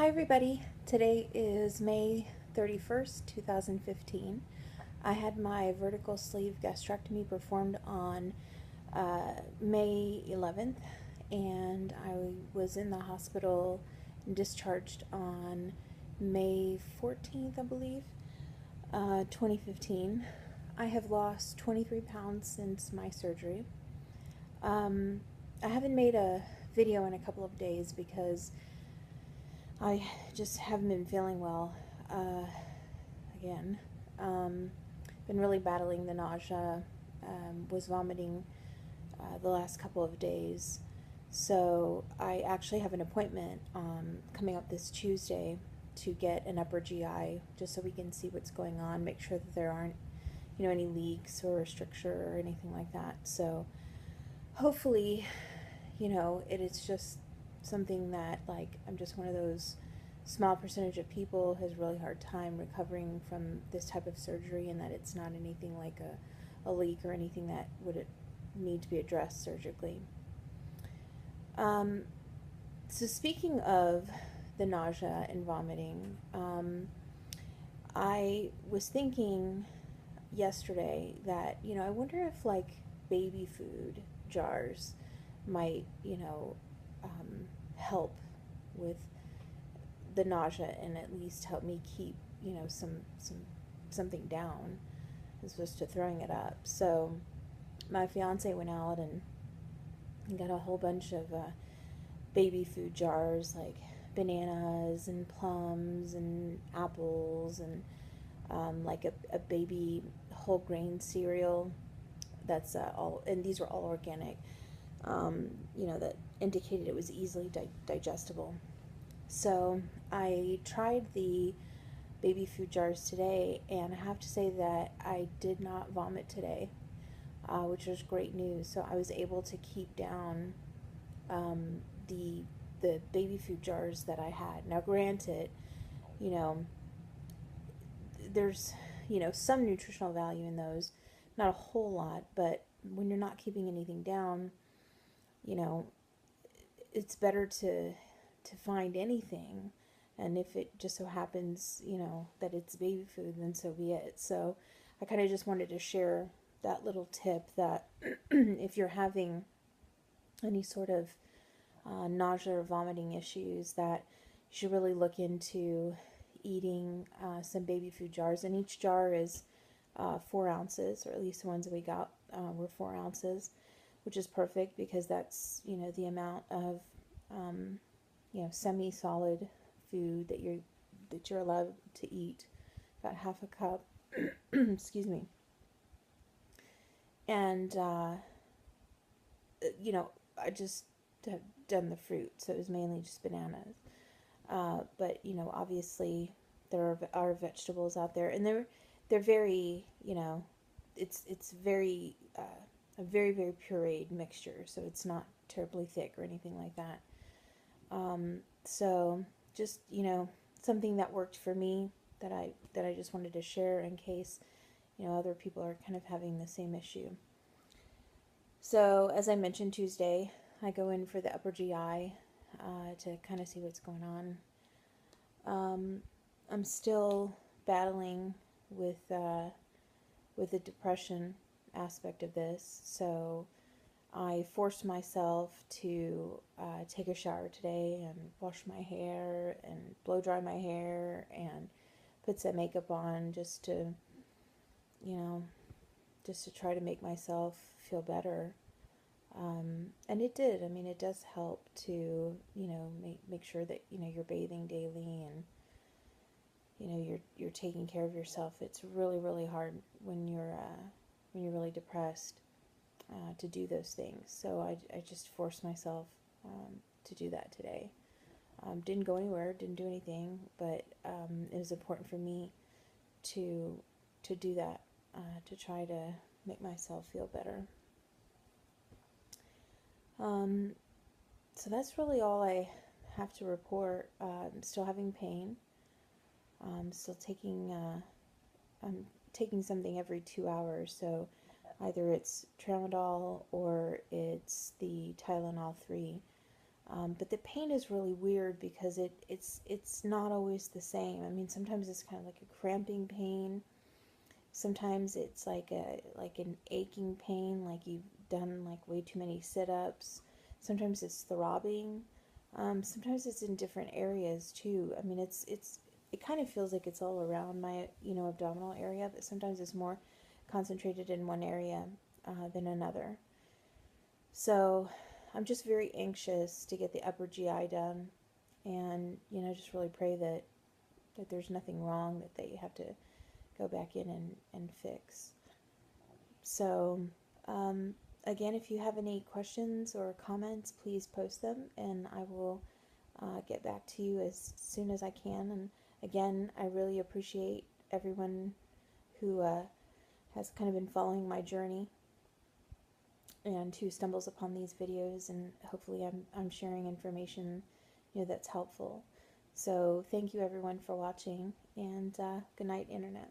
Hi everybody, today is May 31st, 2015. I had my vertical sleeve gastrectomy performed on May 11th, and I was in the hospital and discharged on May 14th, I believe, 2015. I have lost 23 pounds since my surgery. I haven't made a video in a couple of days because I just haven't been feeling well again. Been really battling the nausea, was vomiting the last couple of days. So I actually have an appointment coming up this Tuesday to get an upper GI just so we can see what's going on, make sure that there aren't, any leaks or stricture or anything like that. So hopefully, it is just something that, like, I'm just one of those small percentage of people has really hard time recovering from this type of surgery, and that it's not anything like a leak or anything that would need to be addressed surgically. So speaking of the nausea and vomiting, I was thinking yesterday that, I wonder if, like, baby food jars might, help with the nausea and at least help me keep, something down as opposed to throwing it up. So my fiance went out and got a whole bunch of baby food jars, like bananas and plums and apples and like a baby whole grain cereal that's all, and these were all organic, that indicated it was easily digestible. So I tried the baby food jars today, and I have to say that I did not vomit today, which was great news. So I was able to keep down the baby food jars that I had. Now, granted, you know, there's some nutritional value in those, not a whole lot, but when you're not keeping anything down, you know, it's better to find anything, and if it just so happens, that it's baby food, then so be it. So I kind of just wanted to share that little tip that if you're having any sort of nausea or vomiting issues, that you should really look into eating some baby food jars. And each jar is 4 ounces, or at least the ones that we got were 4 ounces, which is perfect because that's, the amount of semi-solid food that you're allowed to eat, about half a cup. Excuse me. And I just have done the fruit, so it was mainly just bananas. But obviously there are vegetables out there, and they're very, it's very a very, very pureed mixture, so it's not terribly thick or anything like that. So just, something that worked for me that I just wanted to share in case, other people are kind of having the same issue. So as I mentioned, Tuesday, I go in for the upper GI to kind of see what's going on. I'm still battling with the depression aspect of this, so I forced myself to take a shower today and wash my hair and blow dry my hair and put some makeup on just to try to make myself feel better. And it did. I mean, it does help to, make sure that, you're bathing daily and, you're taking care of yourself. It's really, really hard when you're really depressed to do those things. So I just forced myself to do that today. Didn't go anywhere, didn't do anything, but it was important for me to do that, to try to make myself feel better. So that's really all I have to report. I'm still having pain. I'm taking something every 2 hours, so either it's Tramadol or it's the Tylenol 3. But the pain is really weird because it's not always the same. I mean, sometimes it's kind of like a cramping pain. Sometimes it's like an aching pain, like you've done like way too many sit-ups. Sometimes it's throbbing. Sometimes it's in different areas too. I mean, it kind of feels like it's all around my abdominal area, but sometimes it's more concentrated in one area than another. So I'm just very anxious to get the upper GI done, and just really pray that there's nothing wrong that they have to go back in and fix. So again, if you have any questions or comments, please post them, and I will get back to you as soon as I can. And again, I really appreciate everyone who has kind of been following my journey and who stumbles upon these videos, and hopefully I'm sharing information that's helpful. So thank you everyone for watching, and good night, Internet.